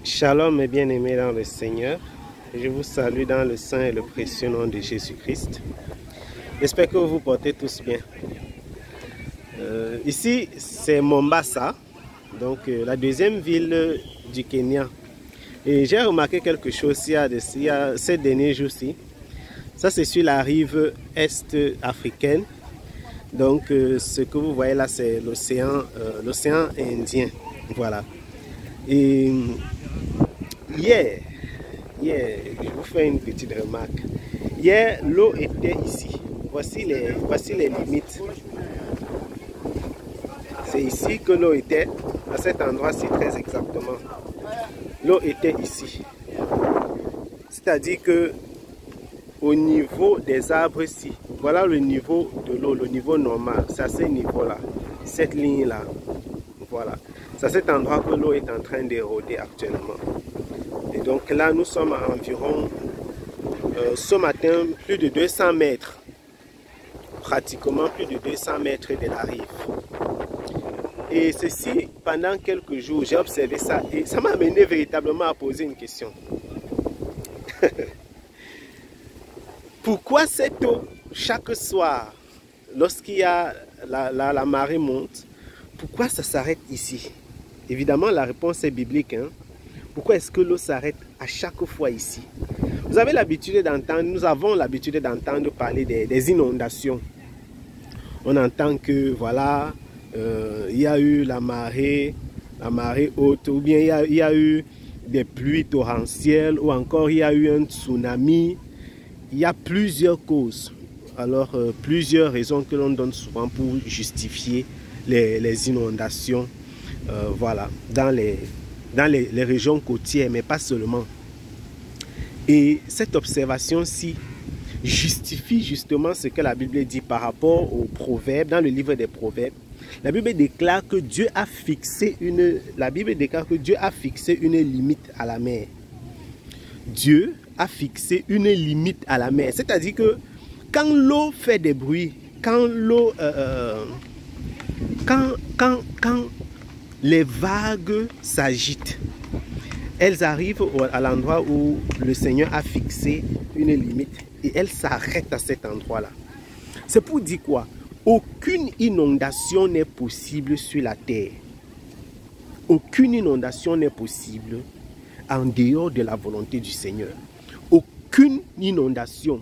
Shalom mes bien-aimés dans le Seigneur, je vous salue dans le saint et le précieux nom de Jésus-Christ. J'espère que vous vous portez tous bien. Ici c'est Mombasa, donc la deuxième ville du Kenya. Et j'ai remarqué quelque chose il y a ces derniers jours-ci. Ça c'est sur la rive est africaine. Donc ce que vous voyez là c'est l'océan Indien. Voilà. Et hier, je vous fais une petite remarque. Hier, l'eau était ici. Voici les limites. C'est ici que l'eau était, à cet endroit-ci très exactement. L'eau était ici. C'est-à-dire que au niveau des arbres-ci, voilà le niveau de l'eau, le niveau normal. C'est à ce niveau-là, cette ligne-là. Voilà. C'est à cet endroit que l'eau est en train d'éroder actuellement. Et donc là, nous sommes à environ, ce matin, plus de 200 mètres. Pratiquement plus de 200 mètres de la rive. Et ceci, pendant quelques jours, j'ai observé ça et ça m'a amené véritablement à poser une question. Pourquoi cette eau, chaque soir, lorsqu'il y a la marée monte, pourquoi ça s'arrête ici? Évidemment, la réponse est biblique. Hein? Pourquoi est-ce que l'eau s'arrête à chaque fois ici? Vous avez l'habitude d'entendre, nous avons l'habitude d'entendre parler des inondations. On entend que, voilà, il y a eu la marée haute, ou bien il y a eu des pluies torrentielles, ou encore il y a eu un tsunami. Il y a plusieurs causes, alors plusieurs raisons que l'on donne souvent pour justifier les inondations, voilà, dans les régions côtières, mais pas seulement. Et cette observation-ci justifie justement ce que la Bible dit par rapport aux proverbes, dans le livre des proverbes. La Bible déclare que Dieu a fixé une limite à la mer. Dieu a fixé une limite à la mer. C'est-à-dire que quand l'eau fait des bruits, quand l'eau, quand les vagues s'agitent, elles arrivent à l'endroit où le Seigneur a fixé une limite et elles s'arrêtent à cet endroit-là. C'est pour dire quoi? Aucune inondation n'est possible sur la terre. Aucune inondation n'est possible en dehors de la volonté du Seigneur. Aucune inondation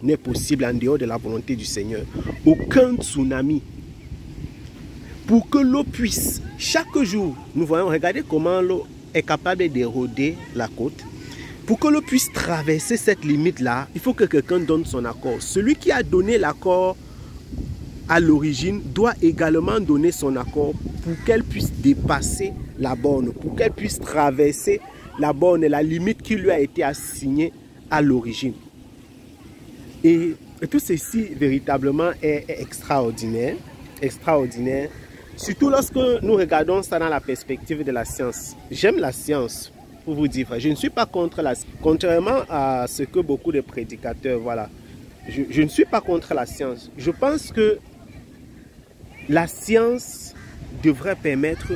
n'est possible en dehors de la volonté du Seigneur. Aucun tsunami. Pour que l'eau puisse, chaque jour, nous voyons, regardez comment l'eau est capable d'éroder la côte. Pour que l'eau puisse traverser cette limite-là, il faut que quelqu'un donne son accord. Celui qui a donné l'accord à l'origine doit également donner son accord pour qu'elle puisse dépasser la borne, pour qu'elle puisse traverser la borne et la limite qui lui a été assignée à l'origine. Et tout ceci véritablement est extraordinaire, extraordinaire. Surtout lorsque nous regardons ça dans la perspective de la science. J'aime la science, pour vous dire. Je ne suis pas contre la science. Contrairement à ce que beaucoup de prédicateurs, voilà. Je ne suis pas contre la science. Je pense que la science devrait permettre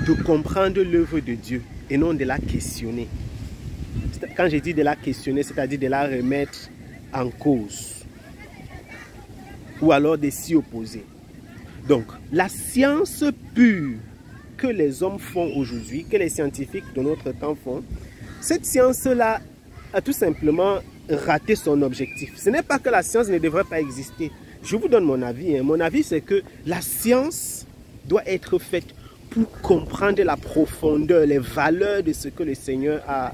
de comprendre l'œuvre de Dieu et non de la questionner. Quand je dis de la questionner, c'est-à-dire de la remettre en cause. Ou alors de s'y opposer. Donc, la science pure que les hommes font aujourd'hui, que les scientifiques de notre temps font, cette science-là a tout simplement raté son objectif. Ce n'est pas que la science ne devrait pas exister. Je vous donne mon avis. Mon avis, c'est que la science doit être faite pour comprendre la profondeur, les valeurs de ce que le Seigneur a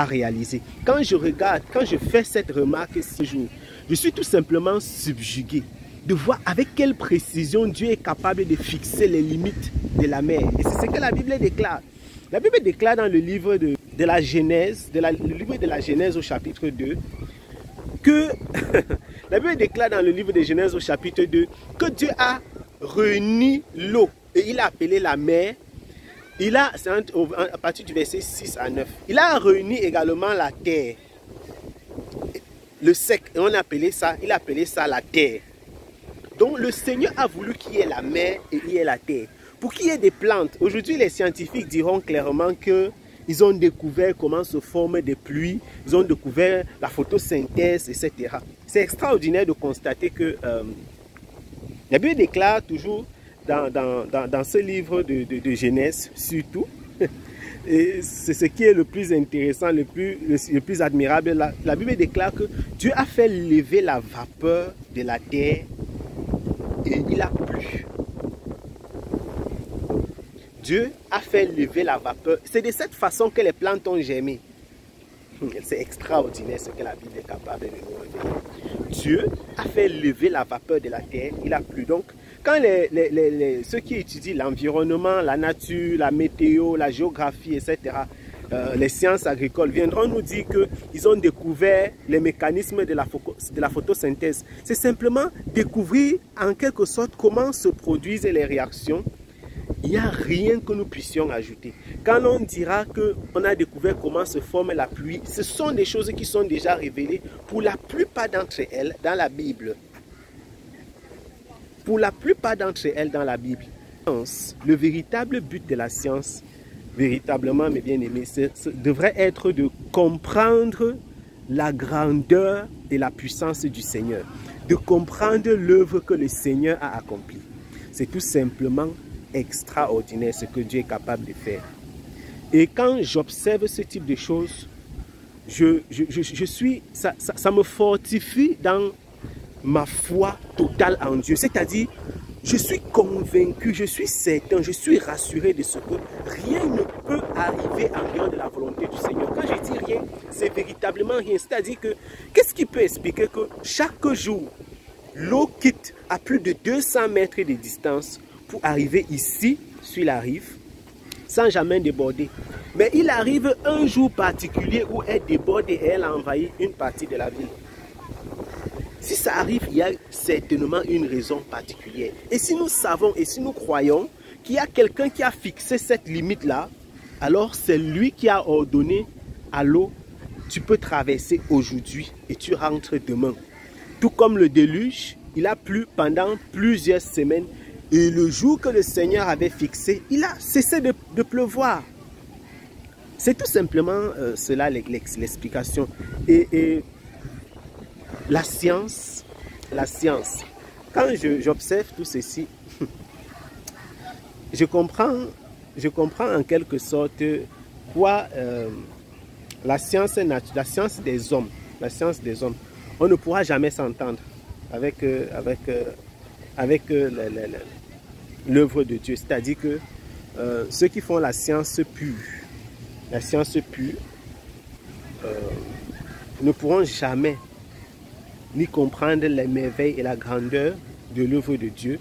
réalisé. Quand je regarde, quand je fais cette remarque ce jour, je suis tout simplement subjugué de voir avec quelle précision Dieu est capable de fixer les limites de la mer. Et c'est ce que la Bible déclare. La Bible déclare dans le livre de la Genèse, le livre de la Genèse au chapitre 2, que la Bible déclare dans le livre de Genèse au chapitre 2 que Dieu a réuni l'eau et il a appelé la mer. C'est à partir du verset 6 à 9. Il a réuni également la terre, le sec, et il a appelé ça la terre. Donc le Seigneur a voulu qu'il y ait la mer et il y ait la terre. Pour qu'il y ait des plantes, aujourd'hui les scientifiques diront clairement qu'il Ils ont découvert comment se forment des pluies. Ils ont découvert la photosynthèse, etc. C'est extraordinaire de constater que la Bible déclare toujours dans ce livre de Genèse, surtout, et c'est ce qui est le plus intéressant, le plus admirable. La Bible déclare que Dieu a fait lever la vapeur de la terre et il a plu. Dieu a fait lever la vapeur. C'est de cette façon que les plantes ont germé. C'est extraordinaire ce que la Bible est capable de nous révéler. Dieu a fait lever la vapeur de la terre, il a plu. Donc, quand ceux qui étudient l'environnement, la nature, la météo, la géographie, etc., les sciences agricoles viendront nous dire qu'ils ont découvert les mécanismes de la photosynthèse. C'est simplement découvrir en quelque sorte comment se produisent les réactions. Il n'y a rien que nous puissions ajouter. Quand on dira qu'on a découvert comment se forme la pluie, ce sont des choses qui sont déjà révélées pour la plupart d'entre elles dans la Bible. Pour la plupart d'entre elles dans la Bible. Le véritable but de la science, véritablement, mes bien-aimés, devrait être de comprendre la grandeur et la puissance du Seigneur. De comprendre l'œuvre que le Seigneur a accomplie. C'est tout simplement extraordinaire ce que Dieu est capable de faire. Et quand j'observe ce type de choses, ça me fortifie dans ma foi totale en Dieu. C'est-à-dire, je suis convaincu, je suis certain, je suis rassuré de ce que rien ne peut arriver en dehors de la volonté du Seigneur. Quand je dis rien, c'est véritablement rien. C'est-à-dire que, qu'est-ce qui peut expliquer que chaque jour, l'eau quitte à plus de 200 mètres de distance pour arriver ici, sur la rive, sans jamais déborder. Mais il arrive un jour particulier où elle déborde et elle envahit une partie de la ville. Si ça arrive, il y a certainement une raison particulière. Et si nous savons et si nous croyons qu'il y a quelqu'un qui a fixé cette limite-là, alors c'est lui qui a ordonné à l'eau, tu peux traverser aujourd'hui et tu rentres demain. Tout comme le déluge, il a plu pendant plusieurs semaines. Et le jour que le Seigneur avait fixé, il a cessé de pleuvoir. C'est tout simplement cela l'explication. Et la science, quand j'observe tout ceci, je comprends en quelque sorte quoi la science des hommes, on ne pourra jamais s'entendre avec l'œuvre de Dieu. C'est-à-dire que ceux qui font la science pure, ne pourront jamais ni comprendre les merveilles et la grandeur de l'œuvre de Dieu,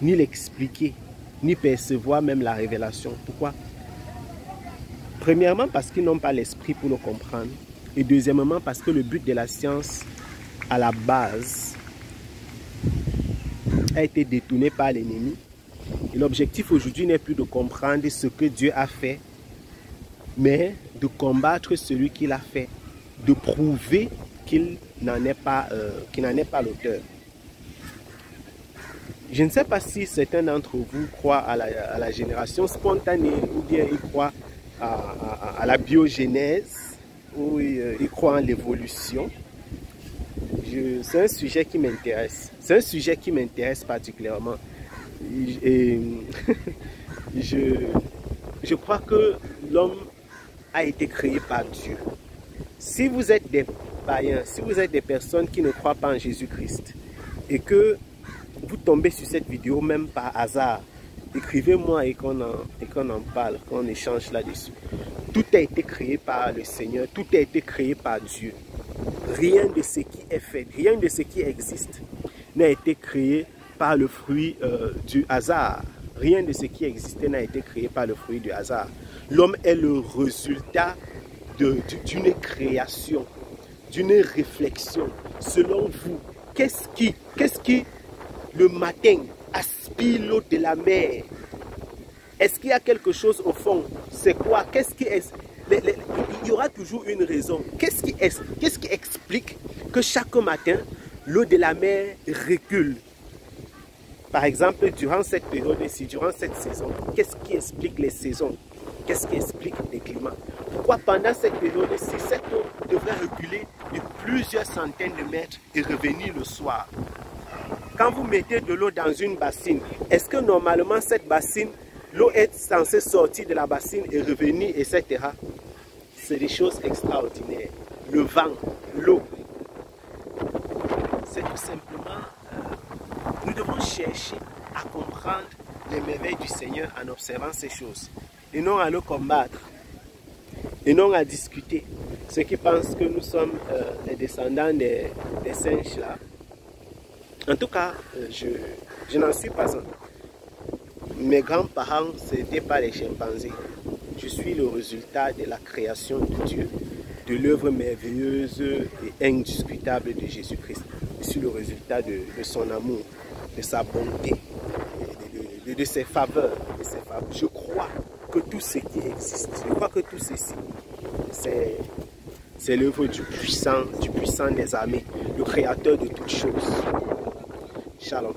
ni l'expliquer, ni percevoir même la révélation. Pourquoi? Premièrement, parce qu'ils n'ont pas l'esprit pour le comprendre. Et deuxièmement, parce que le but de la science, à la base, a été détourné par l'ennemi. Et l'objectif aujourd'hui n'est plus de comprendre ce que Dieu a fait, mais de combattre celui qui l'a fait, de prouver qu'il n'en est pas l'auteur. Je ne sais pas si certains d'entre vous croient à la génération spontanée ou bien ils croient à la biogénèse ou ils croient en l'évolution. C'est un sujet qui m'intéresse. C'est un sujet qui m'intéresse particulièrement. Et je crois que l'homme a été créé par Dieu. Si vous êtes des païens, si vous êtes des personnes qui ne croient pas en Jésus-Christ et que vous tombez sur cette vidéo même par hasard, écrivez-moi et qu'on en parle, qu'on échange là-dessus. Tout a été créé par le Seigneur, tout a été créé par Dieu. Rien de ce qui est fait, rien de ce qui existe n'a été créé par le fruit du hasard. Rien de ce qui existait n'a été créé par le fruit du hasard. L'homme est le résultat d'une création, d'une réflexion. Selon vous, qu'est-ce qui le matin aspire l'eau de la mer? Est-ce qu'il y a quelque chose au fond? C'est quoi? Qu'est-ce qui est? Il y aura toujours une raison. Qu'est-ce qui explique que chaque matin, l'eau de la mer recule? Par exemple, durant cette période ici, durant cette saison, qu'est-ce qui explique les saisons? qu'est-ce qui explique les climats? Pourquoi pendant cette période-ci, cette eau devrait reculer de plusieurs centaines de mètres et revenir le soir? Quand vous mettez de l'eau dans une bassine, est-ce que normalement cette bassine, l'eau est censée sortir de la bassine et revenir, etc.? C'est des choses extraordinaires. Le vent, l'eau. C'est tout simplement, nous devons chercher à comprendre les merveilles du Seigneur en observant ces choses. Et non à le combattre. Et non à discuter. Ceux qui pensent que nous sommes les descendants des singes là. En tout cas, je n'en suis pas un. Mes grands-parents, ce n'étaient pas les chimpanzés. Je suis le résultat de la création de Dieu, de l'œuvre merveilleuse et indiscutable de Jésus-Christ. Je suis le résultat de son amour, de sa bonté, de ses faveurs. Je crois que tout ce qui existe, je crois que tout ceci, c'est l'œuvre du puissant des armées, le créateur de toutes choses. Shalom.